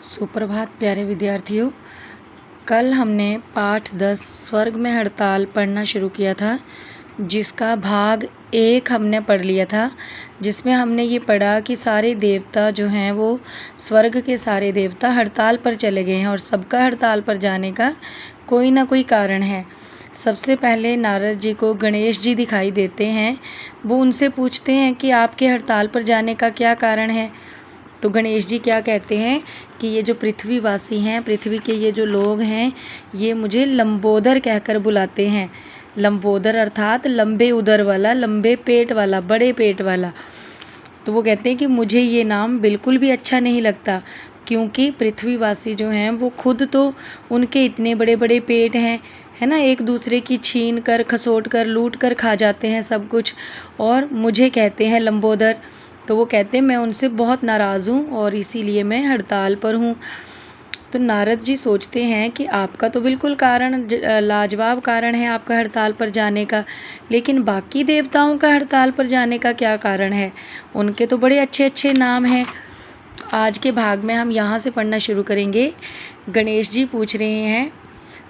सुप्रभात प्यारे विद्यार्थियों। कल हमने पाठ 10 स्वर्ग में हड़ताल पढ़ना शुरू किया था, जिसका भाग 1 हमने पढ़ लिया था, जिसमें हमने ये पढ़ा कि सारे देवता जो हैं वो स्वर्ग के सारे देवता हड़ताल पर चले गए हैं और सबका हड़ताल पर जाने का कोई ना कोई कारण है। सबसे पहले नारद जी को गणेश जी दिखाई देते हैं। वो उनसे पूछते हैं कि आपके हड़ताल पर जाने का क्या कारण है। तो गणेश जी क्या कहते हैं कि ये जो पृथ्वीवासी हैं, पृथ्वी के ये जो लोग हैं, ये मुझे लंबोदर कहकर बुलाते हैं। लंबोदर अर्थात लंबे उदर वाला, लंबे पेट वाला, बड़े पेट वाला। तो वो कहते हैं कि मुझे ये नाम बिल्कुल भी अच्छा नहीं लगता, क्योंकि पृथ्वीवासी जो हैं वो खुद तो उनके इतने बड़े बड़े पेट हैं, है ना, एक दूसरे की छीन कर, खसोट कर, लूट कर खा जाते हैं सब कुछ, और मुझे कहते हैं लंबोदर। तो वो कहते हैं मैं उनसे बहुत नाराज़ हूँ और इसीलिए मैं हड़ताल पर हूँ। तो नारद जी सोचते हैं कि आपका तो बिल्कुल कारण लाजवाब कारण है आपका हड़ताल पर जाने का, लेकिन बाकी देवताओं का हड़ताल पर जाने का क्या कारण है? उनके तो बड़े अच्छे अच्छे नाम हैं। आज के भाग में हम यहाँ से पढ़ना शुरू करेंगे। गणेश जी पूछ रहे हैं,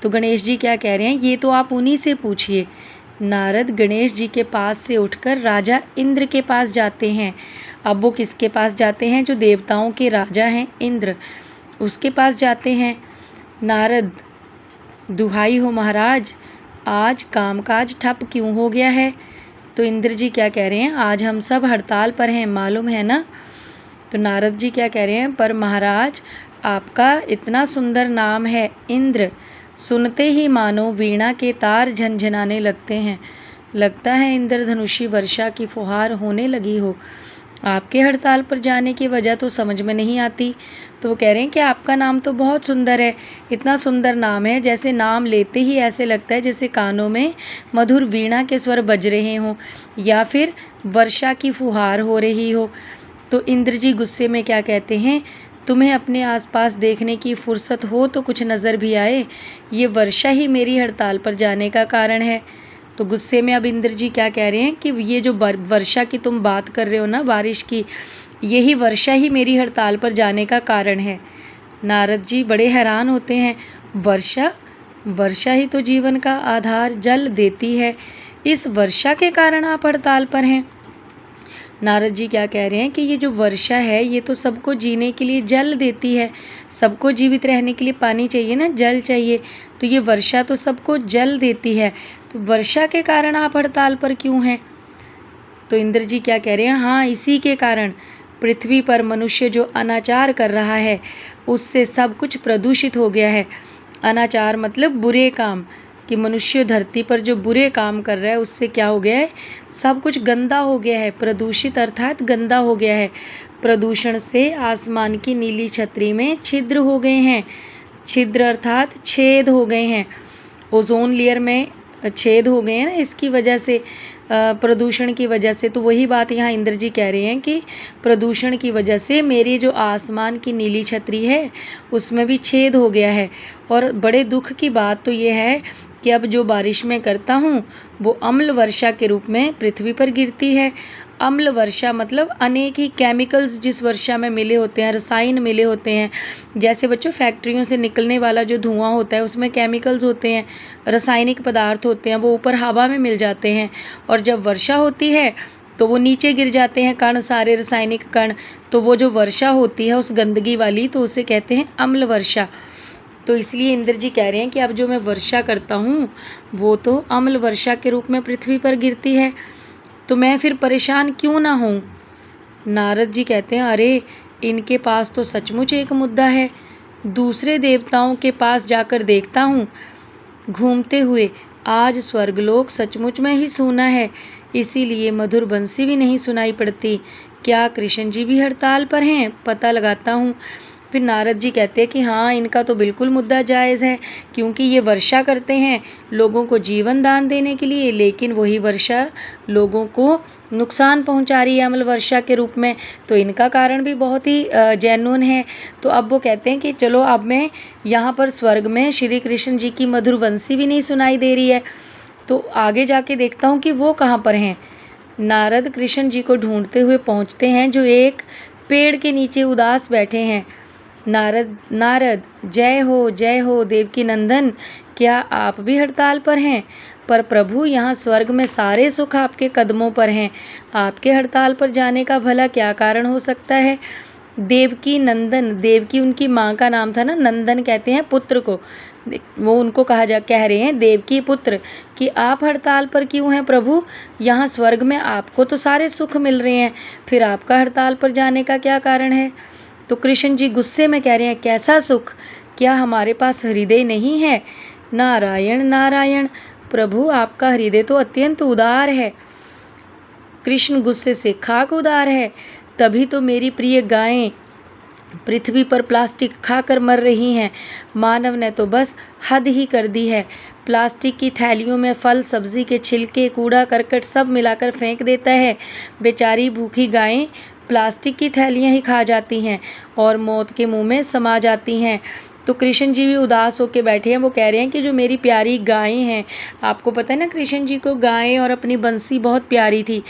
तो गणेश जी क्या कह रहे हैं ये तो आप उन्हीं से पूछिए। नारद गणेश जी के पास से उठकर राजा इंद्र के पास जाते हैं। अब वो किसके पास जाते हैं? जो देवताओं के राजा हैं इंद्र, उसके पास जाते हैं। नारद, दुहाई हो महाराज, आज कामकाज ठप क्यों हो गया है? तो इंद्र जी क्या कह रहे हैं? आज हम सब हड़ताल पर हैं, मालूम है ना। तो नारद जी क्या कह रहे हैं? पर महाराज, आपका इतना सुंदर नाम है इंद्र, सुनते ही मानो वीणा के तार झनझनाने लगते हैं। लगता है इंद्रधनुषी वर्षा की फुहार होने लगी हो। आपके हड़ताल पर जाने की वजह तो समझ में नहीं आती। तो वो कह रहे हैं कि आपका नाम तो बहुत सुंदर है, इतना सुंदर नाम है, जैसे नाम लेते ही ऐसे लगता है जैसे कानों में मधुर वीणा के स्वर बज रहे हों या फिर वर्षा की फुहार हो रही हो। तो इंद्र जी गुस्से में क्या कहते हैं? तुम्हें अपने आसपास देखने की फुर्सत हो तो कुछ नज़र भी आए, ये वर्षा ही मेरी हड़ताल पर जाने का कारण है। तो गुस्से में अब इंद्र जी क्या कह रहे हैं कि ये जो वर्षा की तुम बात कर रहे हो ना, बारिश की, यही वर्षा ही मेरी हड़ताल पर जाने का कारण है। नारद जी बड़े हैरान होते हैं। वर्षा? वर्षा ही तो जीवन का आधार जल देती है, इस वर्षा के कारण आप हड़ताल पर हैं। नारद जी क्या कह रहे हैं कि ये जो वर्षा है ये तो सबको जीने के लिए जल देती है, सबको जीवित रहने के लिए पानी चाहिए ना, जल चाहिए, तो ये वर्षा तो सबको जल देती है, तो वर्षा के कारण आप हड़ताल पर क्यों हैं? तो इंद्र जी क्या कह रहे हैं? हाँ, इसी के कारण। पृथ्वी पर मनुष्य जो अनाचार कर रहा है उससे सब कुछ प्रदूषित हो गया है। अनाचार मतलब बुरे काम, कि मनुष्य धरती पर जो बुरे काम कर रहा है उससे क्या हो गया है? सब कुछ गंदा हो गया है। प्रदूषित अर्थात गंदा हो गया है। प्रदूषण से आसमान की नीली छतरी में छिद्र हो गए हैं। छिद्र अर्थात छेद हो गए हैं। ओजोन लेयर में छेद हो गए हैं ना, इसकी वजह से, प्रदूषण की वजह से। तो वही बात यहाँ इंद्र जी कह रहे हैं कि प्रदूषण की वजह से मेरी जो आसमान की नीली छतरी है उसमें भी छेद हो गया है। और बड़े दुख की बात तो ये है कि अब जो बारिश मैं करता हूँ वो अम्ल वर्षा के रूप में पृथ्वी पर गिरती है। अम्ल वर्षा मतलब अनेक ही केमिकल्स जिस वर्षा में मिले होते हैं, रसायन मिले होते हैं। जैसे बच्चों फैक्ट्रियों से निकलने वाला जो धुआं होता है उसमें केमिकल्स होते हैं, रासायनिक पदार्थ होते हैं, वो ऊपर हवा में मिल जाते हैं और जब वर्षा होती है तो वो नीचे गिर जाते हैं कण, सारे रासायनिक कण। तो वो जो वर्षा होती है उस गंदगी वाली, तो उसे कहते हैं अम्ल वर्षा। तो इसलिए इंद्र जी कह रहे हैं कि अब जो मैं वर्षा करता हूँ वो तो अम्ल वर्षा के रूप में पृथ्वी पर गिरती है, तो मैं फिर परेशान क्यों ना हूँ। नारद जी कहते हैं अरे, इनके पास तो सचमुच एक मुद्दा है। दूसरे देवताओं के पास जाकर देखता हूँ घूमते हुए, आज स्वर्गलोक सचमुच में ही सूना है, इसीलिए मधुर बंसी भी नहीं सुनाई पड़ती। क्या कृष्ण जी भी हड़ताल पर हैं? पता लगाता हूँ। फिर नारद जी कहते हैं कि हाँ, इनका तो बिल्कुल मुद्दा जायज़ है, क्योंकि ये वर्षा करते हैं लोगों को जीवन दान देने के लिए, लेकिन वही वर्षा लोगों को नुकसान पहुंचा रही है अम्ल वर्षा के रूप में। तो इनका कारण भी बहुत ही जेन्युइन है। तो अब वो कहते हैं कि चलो, अब मैं यहाँ पर स्वर्ग में श्री कृष्ण जी की मधुर बंसी भी नहीं सुनाई दे रही है, तो आगे जाके देखता हूँ कि वो कहाँ पर हैं। नारद कृष्ण जी को ढूंढते हुए पहुँचते हैं, जो एक पेड़ के नीचे उदास बैठे हैं। नारद नारद जय हो देवकी नंदन, क्या आप भी हड़ताल पर हैं? पर प्रभु, यहाँ स्वर्ग में सारे सुख आपके कदमों पर हैं, आपके हड़ताल पर जाने का भला क्या कारण हो सकता है? देवकी नंदन, देवकी उनकी माँ का नाम था ना, नंदन कहते हैं पुत्र को, वो उनको कह रहे हैं देवकी पुत्र कि आप हड़ताल पर क्यों हैं प्रभु? यहाँ स्वर्ग में आपको तो सारे सुख मिल रहे हैं, फिर आपका हड़ताल पर जाने का क्या कारण है? तो कृष्ण जी गुस्से में कह रहे हैं, कैसा सुख? क्या हमारे पास हृदय नहीं है? नारायण नारायण, प्रभु आपका हृदय तो अत्यंत उदार है। कृष्ण गुस्से से खाक उदार है, तभी तो मेरी प्रिय गायें पृथ्वी पर प्लास्टिक खाकर मर रही हैं। मानव ने तो बस हद ही कर दी है। प्लास्टिक की थैलियों में फल सब्जी के छिलके, कूड़ा करकट सब मिलाकर फेंक देता है। बेचारी भूखी गायें प्लास्टिक की थैलियां ही खा जाती हैं और मौत के मुंह में समा जाती हैं। तो कृष्ण जी भी उदास होकर बैठे हैं। वो कह रहे हैं कि जो मेरी प्यारी गायें हैं, आपको पता है ना कृष्ण जी को गायें और अपनी बंसी बहुत प्यारी थी,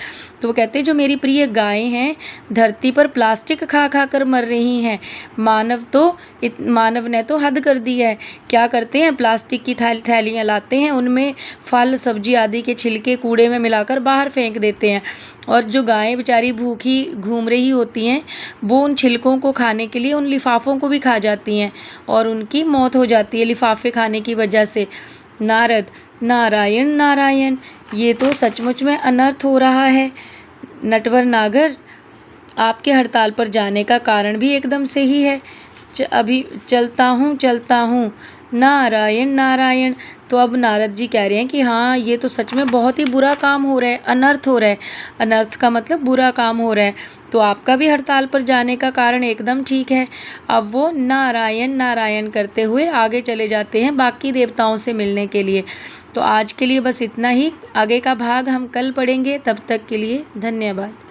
तो वो कहते हैं जो मेरी प्रिय गायें हैं धरती पर प्लास्टिक खा खा कर मर रही हैं। मानव ने तो हद कर दी है। क्या करते हैं, प्लास्टिक की थैलियाँ लाते हैं, उनमें फल सब्जी आदि के छिलके कूड़े में मिलाकर बाहर फेंक देते हैं, और जो गायें बेचारी भूखी घूम रही होती हैं वो उन छिलकों को खाने के लिए उन लिफाफों को भी खा जाती हैं और उनकी मौत हो जाती है लिफाफे खाने की वजह से। नारद नारायण नारायण, ये तो सचमुच में अनर्थ हो रहा है। नटवर नागर, आपके हड़ताल पर जाने का कारण भी एकदम सही है। अभी चलता हूँ। नारायण नारायण। तो अब नारद जी कह रहे हैं कि हाँ, ये तो सच में बहुत ही बुरा काम हो रहा है, अनर्थ हो रहा है। अनर्थ का मतलब बुरा काम हो रहा है, तो आपका भी हड़ताल पर जाने का कारण एकदम ठीक है। अब वो नारायण नारायण करते हुए आगे चले जाते हैं बाकी देवताओं से मिलने के लिए। तो आज के लिए बस इतना ही, आगे का भाग हम कल पढ़ेंगे। तब तक के लिए धन्यवाद।